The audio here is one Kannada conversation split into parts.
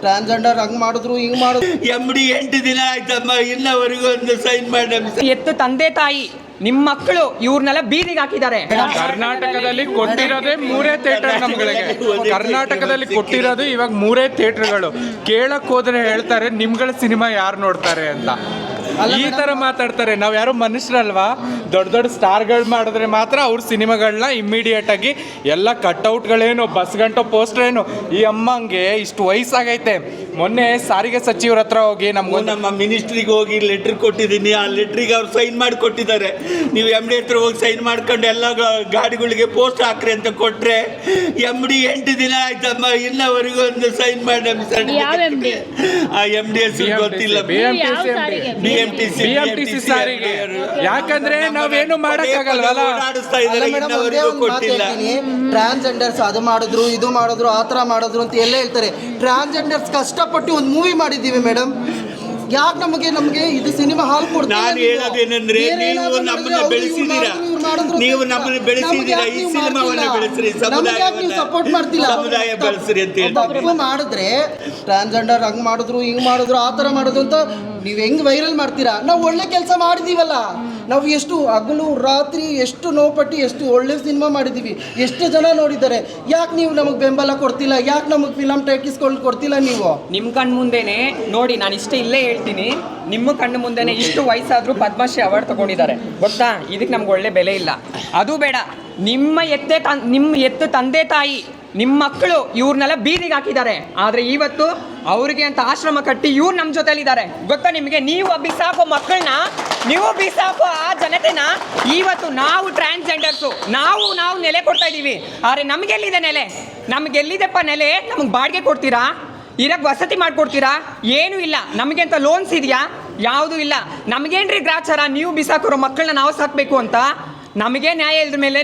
ಟ್ರಾನ್ಸ್ಜೆಂಡರ್ ಹಂಗ್ ಮಾಡಿದ್ರು ಹಿಂಗ್ ಮಾಡಿದ್ರು. MD 8 ದಿನ ಆಯ್ತಮ್ಮ, ಇನ್ನವರೆಗೂ ಒಂದು ಸೈನ್ ಮಾಡಿ. ಎತ್ತು ತಂದೆ ತಾಯಿ ನಿಮ್ಮ ಮಕ್ಕಳು ಇವ್ರನ್ನೆಲ್ಲ ಬೀದಿಗೆ ಹಾಕಿದ್ದಾರೆ. ಕರ್ನಾಟಕದಲ್ಲಿ ಕೊಟ್ಟಿರೋದೇ 3 ಥಿಯೇಟರ್ ನಮ್ಗಳಿಗೆ. ಕರ್ನಾಟಕದಲ್ಲಿ ಕೊಟ್ಟಿರೋದು ಇವಾಗ 3 ಥಿಯೇಟರ್ಗಳು. ಕೇಳಕ್ ಹೋದ್ರೆ ಹೇಳ್ತಾರೆ ನಿಮ್ಗಳ ಸಿನಿಮಾ ಯಾರು ನೋಡ್ತಾರೆ ಅಂತ. ಈ ತರ ಮಾತಾಡ್ತಾರೆ. ನಾವ್ ಯಾರು ಮನುಷ್ಯರಲ್ವಾ? ದೊಡ್ಡ ದೊಡ್ಡ ಸ್ಟಾರ್ಗಳು ಮಾಡಿದ್ರೆ ಮಾತ್ರ ಅವ್ರ ಸಿನಿಮಾಗಳನ್ನ ಇಮ್ಮಿಡಿಯೇಟ್ ಆಗಿ ಎಲ್ಲ ಕಟ್ಔಟ್ಗಳೇನು, ಬಸ್ ಗಂಟೋ ಪೋಸ್ಟರ್ ಏನು. ಈ ಅಮ್ಮಂಗೆ ಇಷ್ಟು ವಯಸ್ಸಾಗೈತೆ. ಮೊನ್ನೆ ಸಾರಿಗೆ ಸಚಿವರ ಹತ್ರ ಹೋಗಿ ನಮ್ಮ ಮಿನಿಸ್ಟ್ರಿಗೆ ಹೋಗಿ ಲೆಟ್ರ್ ಕೊಟ್ಟಿದ್ದೀನಿ. ಆ ಲೆಟ್ರಿಗೆ ಅವ್ರು ಸೈನ್ ಮಾಡಿ ಕೊಟ್ಟಿದ್ದಾರೆ. ನೀವು MD ಹತ್ರ ಹೋಗಿ ಸೈನ್ ಮಾಡ್ಕೊಂಡು ಎಲ್ಲ ಗಾಡಿಗಳಿಗೆ ಪೋಸ್ಟ್ ಹಾಕ್ರಿ ಅಂತ ಕೊಟ್ರೆ, MD 8 ದಿನ ಆಯ್ತಮ್ಮ, ಇನ್ನವರೆಗೂ ಒಂದು ಸೈನ್ ಮಾಡಿ. ಆ MD ಹೆಸರು ಗೊತ್ತಿಲ್ಲ. BMTC ಸಾರಿಗೆ. ಯಾಕಂದ್ರೆ ನಾವೇನು ಮಾಡಕ್ಕಾಗಲ್ವಲ್ಲ. ಟ್ರಾನ್ಸ್ಜೆಂಡರ್ಸ್ ಅದು ಮಾಡಿದ್ರು ಇದು ಮಾಡಿದ್ರು ಆ ಥರ ಮಾಡಿದ್ರು ಅಂತ ಎಲ್ಲ ಹೇಳ್ತಾರೆ. ಟ್ರಾನ್ಸ್ಜೆಂಡರ್ಸ್ ಕಷ್ಟಪಟ್ಟು ಒಂದು ಮೂವಿ ಮಾಡಿದ್ದೀವಿ ಮೇಡಮ್. ಯಾಕೆ ನಮಗೆ ಇದು ಸಿನಿಮಾ ಹಾಲ್ ಕೊಡ್ತೀವಿ? ನಾನು ಹೇಳೋದೇನೆಂದ್ರೆ, ನೀವು ನಮ್ಮನ್ನ ಬೆಳೆಸಿದ್ದೀರಾ, ನೀವು ನಮ್ಮನ್ನು ಬೆಳೆಸಿದ್ದೀರಾ, ಈ ಸಿನಿಮಾವನ್ನ ಬೆಳೆಸ್ರಿ, ಸಪೋರ್ಟ್ ಮಾಡ್ತಿಲ್ಲ. ಸಮುದಾಯ ಬೆಳೆಸ್ರಿ ಅಂತ ತಪ್ಪು ಮಾಡಿದ್ರೆ ಟ್ರಾನ್ಸ್ಜೆಂಡರ್ ಹಂಗ್ ಮಾಡಿದ್ರು ಹಿಂಗ್ ಮಾಡಿದ್ರು ಆ ಥರ ಮಾಡಿದ್ರು ಅಂತ ನೀವು ಹೆಂಗ್ ವೈರಲ್ ಮಾಡ್ತೀರಾ? ನಾವು ಒಳ್ಳೆ ಕೆಲಸ ಮಾಡಿದೀವಲ್ಲ. ನಾವು ಎಷ್ಟು ಹಗಲು ರಾತ್ರಿ ಎಷ್ಟು ನೋವುಪಟ್ಟು ಎಷ್ಟು ಒಳ್ಳೆ ಸಿನಿಮಾ ಮಾಡಿದ್ದೀವಿ, ಎಷ್ಟು ಜನ ನೋಡಿದ್ದಾರೆ. ಯಾಕೆ ನೀವು ನಮಗೆ ಬೆಂಬಲ ಕೊಡ್ತಿಲ್ಲ? ಯಾಕೆ ನಮಗೆ ಫಿಲಮ್ ಟೈಕಿಸ್ಕೊಂಡು ಕೊಡ್ತಿಲ್ಲ? ನೀವು ನಿಮ್ಮ ಕಣ್ಣು ಮುಂದೆನೆ ನೋಡಿ, ನಾನು ಇಲ್ಲೇ ಹೇಳ್ತೀನಿ, ನಿಮ್ಮ ಕಣ್ಣು ಮುಂದೆನೆ ಇಷ್ಟು ವಯಸ್ಸಾದ್ರೂ ಪದ್ಮಶ್ರೀ ಅವಾರ್ಡ್ ತಗೊಂಡಿದ್ದಾರೆ ಗೊತ್ತಾ? ಇದಕ್ಕೆ ನಮ್ಗೆ ಒಳ್ಳೆ ಬೆಲೆ ಇಲ್ಲ. ಅದು ಬೇಡ, ನಿಮ್ಮ ಎತ್ತು ತಂದೆ ತಾಯಿ ನಿಮ್ಮ ಮಕ್ಕಳು ಇವ್ರನ್ನೆಲ್ಲ ಬೀದಿಗೆ ಹಾಕಿದ್ದಾರೆ. ಆದರೆ ಇವತ್ತು ಅವರಿಗೆ ಅಂತ ಆಶ್ರಮ ಕಟ್ಟಿ ಇವ್ರು ನಮ್ಮ ಜೊತೆಲಿದ್ದಾರೆ ಗೊತ್ತಾ ನಿಮಗೆ? ನೀವು ಬಿಸಾಕೋ ಮಕ್ಕಳನ್ನ, ನೀವು ಬಿಸಾಕೋ ಆ ಜನತೆನ ಇವತ್ತು ನಾವು ಟ್ರಾನ್ಸ್ಜೆಂಡರ್ಸು ನಾವು ನೆಲೆ ಕೊಡ್ತಾ ಇದ್ದೀವಿ. ಆದರೆ ನಮಗೆಲ್ಲಿದೆ ನೆಲೆ? ನಮಗೆಲ್ಲಿದೆಪ್ಪ ನೆಲೆ? ನಮಗೆ ಬಾಡಿಗೆ ಕೊಡ್ತೀರಾ? ಇರಕ್ಕೆ ವಸತಿ ಮಾಡಿಕೊಡ್ತೀರಾ? ಏನೂ ಇಲ್ಲ. ನಮಗೆ ಅಂತ ಲೋನ್ಸ್ ಇದೆಯಾ? ಯಾವುದೂ ಇಲ್ಲ. ನಮಗೇನ್ರಿ ಗ್ರಾಚಾರ ನೀವು ಬಿಸಾಕೋರೋ ಮಕ್ಕಳನ್ನ ನಾವು ಸಾಕಬೇಕು ಅಂತ? ನಮಗೆ ನ್ಯಾಯ ಇಲ್ದ ಮೇಲೆ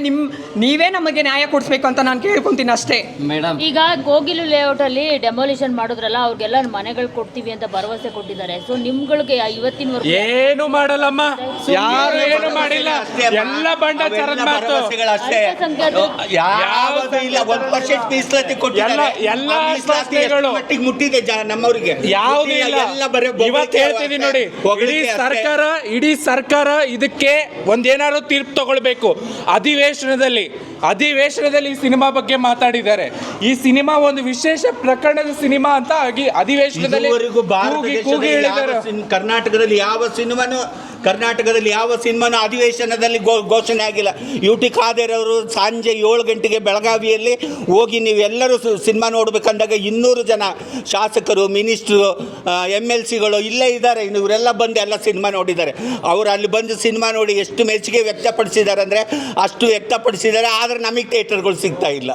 ನೀವೇ ನಮಗೆ ನ್ಯಾಯ ಕೊಡಿಸ್ಬೇಕು ಅಂತ ನಾನು ಕೇಳ್ಕೊಂತೀನಿ ಅಷ್ಟೇ ಮೇಡಮ್. ಈಗ ಗೋಗಿಲು ಲೇಔಟ್ ಅಲ್ಲಿ ಡೆಮಾಲಿಷನ್ ಮಾಡಿದ್ರಲ್ಲ, ಅವ್ರಿಗೆಲ್ಲ ಮನೆಗಳು ಕೊಡ್ತೀವಿ ಅಂತ ಭರವಸೆ ಕೊಟ್ಟಿದ್ದಾರೆ. ಸೊ ನಿಮ್ಗಳಿಗೆ ಇವತ್ತಿನ ಏನು ಮಾಡಲ್ಲಮ್ಮ, ಯಾರು ಏನು ಮಾಡಿಲ್ಲ, ಎಲ್ಲ ಬಂಡಾಚಾರದ ಮಾತು. ಮುಟ್ಟಿದೆ ನಮ್ಮವರಿಗೆ ಯಾವ್ದು ಇವತ್ತು ಹೇಳ್ತಿದೀನಿ ನೋಡಿ. ಇಡೀ ಸರ್ಕಾರ ಇದಕ್ಕೆ ಒಂದೇನಾದ್ರು ತೀರ್ಪು ತಗೊಳ್ಬೇಕು. ಅಧಿವೇಶನದಲ್ಲಿ ಈ ಸಿನಿಮಾ ಬಗ್ಗೆ ಮಾತಾಡಿದ್ದಾರೆ. ಈ ಸಿನಿಮಾ ಒಂದು ವಿಶೇಷ ಪ್ರಕರಣದ ಸಿನಿಮಾ ಅಂತ ಅಧಿವೇಶನದಲ್ಲಿ ಕರ್ನಾಟಕದಲ್ಲಿ ಯಾವ ಸಿನಿಮಾನು ಅಧಿವೇಶನದಲ್ಲಿ ಘೋಷಣೆ ಆಗಿಲ್ಲ. UT ಖಾದರ್ ಅವರು ಸಂಜೆ 7 ಗಂಟೆಗೆ ಬೆಳಗಾವಿಯಲ್ಲಿ ಹೋಗಿ ನೀವೆಲ್ಲರೂ ಸಿನಿಮಾ ನೋಡ್ಬೇಕಂದಾಗ 200 ಜನ ಶಾಸಕರು, ಮಿನಿಸ್ಟ್ರು, MLCಗಳು ಇಲ್ಲೇ ಇದ್ದಾರೆ. ಇವರೆಲ್ಲ ಬಂದು ಎಲ್ಲ ಸಿನಿಮಾ ನೋಡಿದ್ದಾರೆ. ಅವರು ಅಲ್ಲಿ ಬಂದು ಸಿನಿಮಾ ನೋಡಿ ಎಷ್ಟು ಮೆಚ್ಚುಗೆ ವ್ಯಕ್ತಪಡಿಸಿದ್ದಾರೆ ಅಂದರೆ ಅಷ್ಟು ವ್ಯಕ್ತಪಡಿಸಿದ್ದಾರೆ. ಆದರೆ ನಮಗೆ ಥಿಯೇಟರ್ಗಳು ಸಿಗ್ತಾ ಇಲ್ಲ.